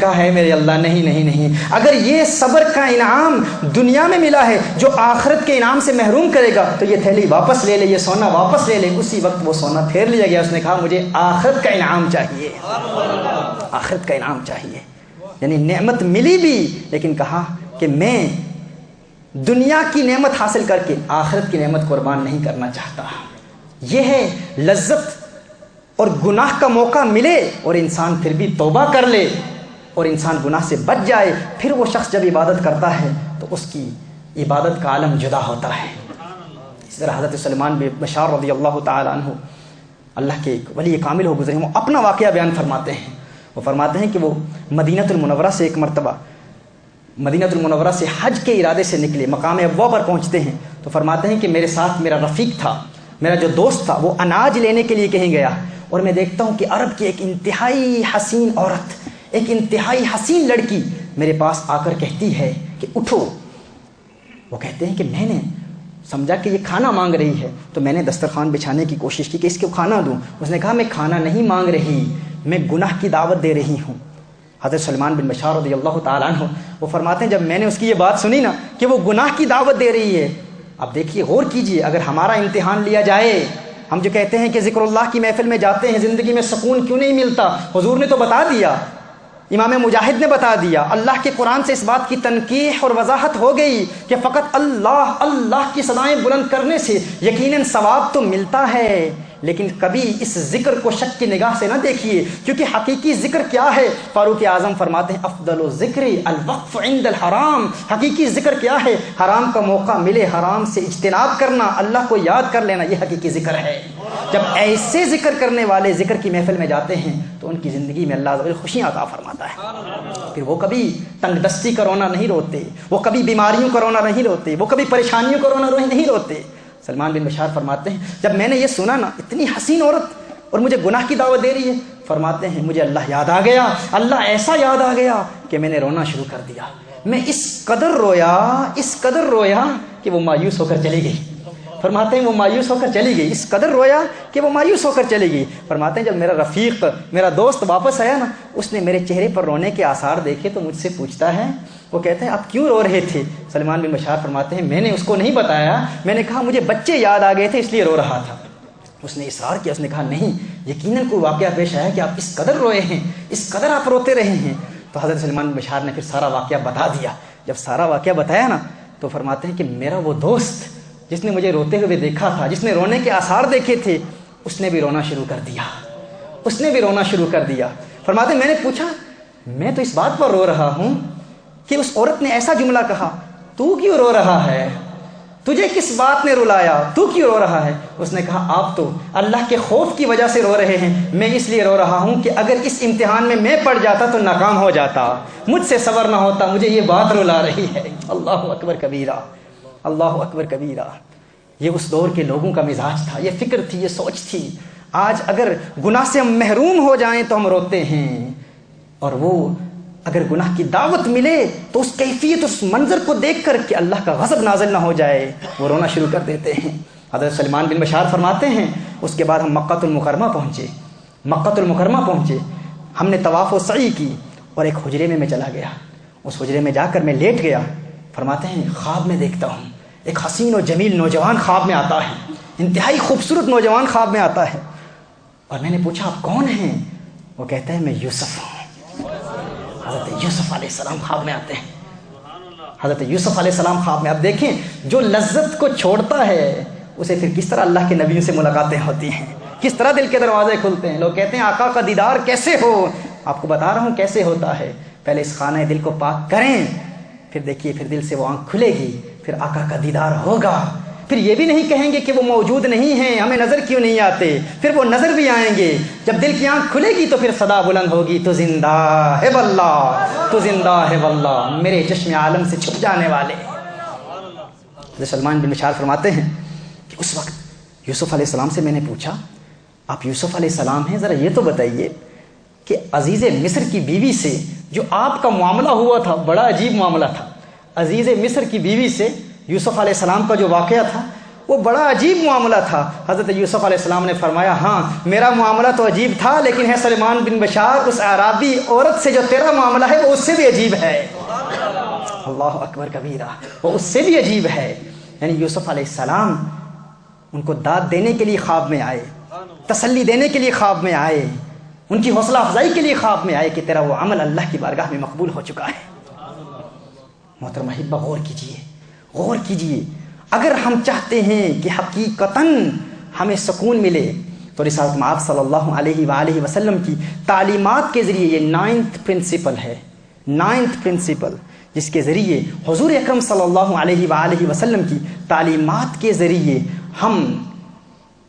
کہا ہے میرے اللہ نہیں نہیں نہیں، اگر یہ صبر کا انعام دنیا میں ملا ہے جو آخرت کے انعام سے محروم کرے گا تو یہ تھیلی واپس لے لے، یہ سونا واپس لے لے۔ اسی وقت وہ سونا پھیر لیا گیا، اس نے کہا مجھے آخرت کا انعام چاہیے، آخرت کا انعام چاہیے۔ یعنی نعمت ملی بھی لیکن کہا کہ میں دنیا کی نعمت حاصل کر کے آخرت کی نعمت قربان نہیں کرنا چاہتا۔ یہ ہے لذت، اور گناہ کا موقع ملے اور انسان پھر بھی توبہ کر لے اور انسان گناہ سے بچ جائے، پھر وہ شخص جب عبادت کرتا ہے تو اس کی عبادت کا عالم جدا ہوتا ہے۔ اس طرح حضرت سلیمان بن بشار رضی اللہ تعالی عنہ اللہ کے ایک ولی کامل ہو گزرے، وہ اپنا واقعہ بیان فرماتے ہیں۔ وہ فرماتے ہیں کہ وہ مدینہ المنورہ سے ایک مرتبہ مدینہ المنورہ سے حج کے ارادے سے نکلے، مقام ابوا پر پہنچتے ہیں تو فرماتے ہیں کہ میرے ساتھ میرا رفیق تھا، میرا جو دوست تھا، وہ اناج لینے کے لیے کہیں گیا، اور میں دیکھتا ہوں کہ عرب کی ایک انتہائی حسین عورت، ایک انتہائی حسین لڑکی میرے پاس آ کر کہتی ہے کہ اٹھو۔ وہ کہتے ہیں کہ میں نے سمجھا کہ یہ کھانا مانگ رہی ہے تو میں نے دسترخوان بچھانے کی کوشش کی کہ اس کو کھانا دوں۔ اس نے کہا میں کھانا نہیں مانگ رہی، میں گناہ کی دعوت دے رہی ہوں۔ حضرت سلیمان بن بشار رضی اللہ تعالیٰ عنہ وہ فرماتے ہیں جب میں نے اس کی یہ بات سنی نا کہ وہ گناہ کی دعوت دے رہی ہے، اب دیکھیے غور کیجئے، اگر ہمارا امتحان لیا جائے، ہم جو کہتے ہیں کہ ذکر اللہ کی محفل میں جاتے ہیں زندگی میں سکون کیوں نہیں ملتا، حضور نے تو بتا دیا، امام مجاہد نے بتا دیا، اللہ کے قرآن سے اس بات کی تنقیح اور وضاحت ہو گئی کہ فقط اللہ اللہ کی صدائیں بلند کرنے سے یقیناً ثواب تو ملتا ہے، لیکن کبھی اس ذکر کو شک کی نگاہ سے نہ دیکھیے، کیونکہ حقیقی ذکر کیا ہے؟ فاروق اعظم فرماتے ہیں افضل الذکر الوقف عند الحرام، حقیقی ذکر کیا ہے؟ حرام کا موقع ملے حرام سے اجتناب کرنا، اللہ کو یاد کر لینا، یہ حقیقی ذکر ہے۔ جب ایسے ذکر کرنے والے ذکر کی محفل میں جاتے ہیں تو ان کی زندگی میں اللہ عز و جل خوشیاں عطا فرماتا ہے۔ پھر وہ کبھی تنگ دستی کا رونا نہیں روتے، وہ کبھی بیماریوں کا رونا نہیں روتے، وہ کبھی پریشانیوں کا رونا نہیں روتے۔ سلمان بن بشار فرماتے ہیں جب میں نے یہ سنا نا اتنی حسین عورت اور مجھے گناہ کی دعوت دے رہی ہے، فرماتے ہیں مجھے اللہ یاد آ گیا، اللہ ایسا یاد آ گیا کہ میں نے رونا شروع کر دیا۔ میں اس قدر رویا کہ وہ مایوس ہو کر چلی گئی۔ فرماتے ہیں وہ مایوس ہو کر چلی گئی، اس قدر رویا کہ وہ مایوس ہو کر چلی گئی۔ فرماتے ہیں جب میرا رفیق میرا دوست واپس آیا نا، اس نے میرے چہرے پر رونے کے آثار دیکھے تو مجھ سے پوچھتا ہے، وہ کہتے ہیں آپ کیوں رو رہے تھے؟ سلمان بن بشار فرماتے ہیں میں نے اس کو نہیں بتایا، میں نے کہا مجھے بچے یاد آ گئے تھے اس لیے رو رہا تھا۔ اس نے اصرار کیا، اس نے کہا نہیں، یقیناً کوئی واقعہ پیش آیا کہ آپ اس قدر روئے ہیں، اس قدر آپ روتے رہے ہیں۔ تو حضرت سلمان بن بشار نے پھر سارا واقعہ بتا دیا۔ جب سارا واقعہ بتایا نا تو فرماتے ہیں کہ میرا وہ دوست جس نے مجھے روتے ہوئے دیکھا تھا، جس نے رونے کے آثار دیکھے تھے، اس نے بھی رونا شروع کر دیا، اس نے بھی رونا شروع کر دیا۔ فرماتے ہیں میں نے پوچھا میں تو اس بات پر رو رہا ہوں کہ اس عورت نے ایسا جملہ کہا، تو کیوں رو رہا ہے؟ تجھے کس بات نے رلایا؟ تو کیوں رو رہا ہے؟ اس نے کہا آپ تو اللہ کے خوف کی وجہ سے رو رہے ہیں، میں اس لیے رو رہا ہوں کہ اگر اس امتحان میں پڑ جاتا تو ناکام ہو جاتا، مجھ سے صبر نہ ہوتا، مجھے یہ بات رلا رہی ہے۔ اللہ اکبر کبیرہ، اللہ اکبر کبیرہ۔ یہ اس دور کے لوگوں کا مزاج تھا، یہ فکر تھی، یہ سوچ تھی۔ آج اگر گناہ سے ہم محروم ہو جائیں تو ہم روتے ہیں، اور وہ اگر گناہ کی دعوت ملے تو اس کیفیت، اس منظر کو دیکھ کر کہ اللہ کا غضب نازل نہ ہو جائے، وہ رونا شروع کر دیتے ہیں۔ حضرت سلمان بن بشار فرماتے ہیں اس کے بعد ہم مکہ المکرمہ پہنچے، ہم نے طواف و سعی کی اور ایک حجرے میں چلا گیا، اس حجرے میں جا کر میں لیٹ گیا۔ فرماتے ہیں خواب میں دیکھتا ہوں ایک حسین و جمیل نوجوان خواب میں آتا ہے، انتہائی خوبصورت نوجوان خواب میں آتا ہے، اور میں نے پوچھا آپ کون ہیں؟ وہ کہتا ہے میں یوسف ہوں۔ حضرت یوسف علیہ السلام خواب میں آتے ہیں، حضرت یوسف علیہ السلام خواب میں۔ اب دیکھیں جو لذت کو چھوڑتا ہے اسے پھر کس طرح اللہ کے نبیوں سے ملاقاتیں ہوتی ہیں، کس طرح دل کے دروازے کھلتے ہیں۔ لوگ کہتے ہیں آقا کا دیدار کیسے ہو؟ آپ کو بتا رہا ہوں کیسے ہوتا ہے۔ پہلے اس خانہ دل کو پاک کریں، پھر دیکھیے پھر دل سے وہ آنکھ کھلے گی، پھر آقا کا دیدار ہوگا۔ پھر یہ بھی نہیں کہیں گے کہ وہ موجود نہیں ہیں، ہمیں نظر کیوں نہیں آتے، پھر وہ نظر بھی آئیں گے۔ جب دل کی آنکھ کھلے گی تو پھر صدا بلند ہوگی، تو زندہ ہے واللہ، تو زندہ ہے واللہ، میرے چشم عالم سے چھپ جانے والے۔ حضرت سلمان بن بشار فرماتے ہیں کہ اس وقت یوسف علیہ السلام سے میں نے پوچھا آپ یوسف علیہ السلام ہیں، ذرا یہ تو بتائیے کہ عزیز مصر کی بیوی سے جو آپ کا معاملہ ہوا تھا بڑا عجیب معاملہ تھا۔ عزیز مصر کی بیوی سے یوسف علیہ السلام کا جو واقعہ تھا وہ بڑا عجیب معاملہ تھا. حضرت یوسف علیہ السلام نے فرمایا ہاں میرا معاملہ تو عجیب تھا، لیکن ہے سلیمان بن بشار اس اعرابی عورت سے جو تیرا معاملہ ہے وہ اس سے بھی عجیب ہے. اللہ اکبر کبیرہ، وہ اس سے بھی عجیب ہے. یعنی یوسف علیہ السلام ان کو داد دینے کے لیے خواب میں آئے، تسلی دینے کے لیے خواب میں آئے، ان کی حوصلہ افزائی کے لیے خواب میں آئے کہ تیرا وہ عمل اللہ کی بارگاہ میں مقبول ہو چکا ہے. محترم احبہ غور کیجئے، غور کیجئے. اگر ہم چاہتے ہیں کہ حقیقتاً ہمیں سکون ملے تو رسالت مآب صلی اللہ علیہ وآلہ وسلم کی تعلیمات کے ذریعے، یہ 9th پرنسپل ہے، 9th پرنسپل، جس کے ذریعے حضور اکرم صلی اللہ علیہ وآلہ وسلم کی تعلیمات کے ذریعے ہم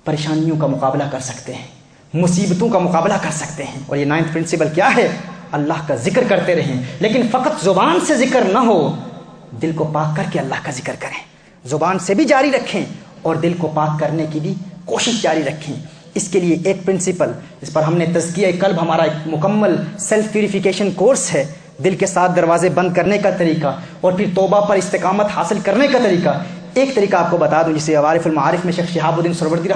پریشانیوں کا مقابلہ کر سکتے ہیں، مصیبتوں کا مقابلہ کر سکتے ہیں. اور یہ 9th پرنسپل کیا ہے؟ اللہ کا ذکر کرتے رہیں، لیکن فقط زبان سے ذکر نہ ہو، دل کو پاک کر کے اللہ کا ذکر کریں. زبان سے بھی جاری رکھیں اور دل کو پاک کرنے کی بھی کوشش جاری رکھیں. اس کے لیے ایک پرنسپل اس پر ہم نے تزکیہ قلب، ہمارا ایک مکمل سیلف پیوریفیکیشن کورس ہے، دل کے ساتھ دروازے بند کرنے کا طریقہ اور پھر توبہ پر استقامت حاصل کرنے کا طریقہ. ایک طریقہ آپ کو بتا دوں جسے عوارف المعارف میں شیخ شہاب الدین سہروردی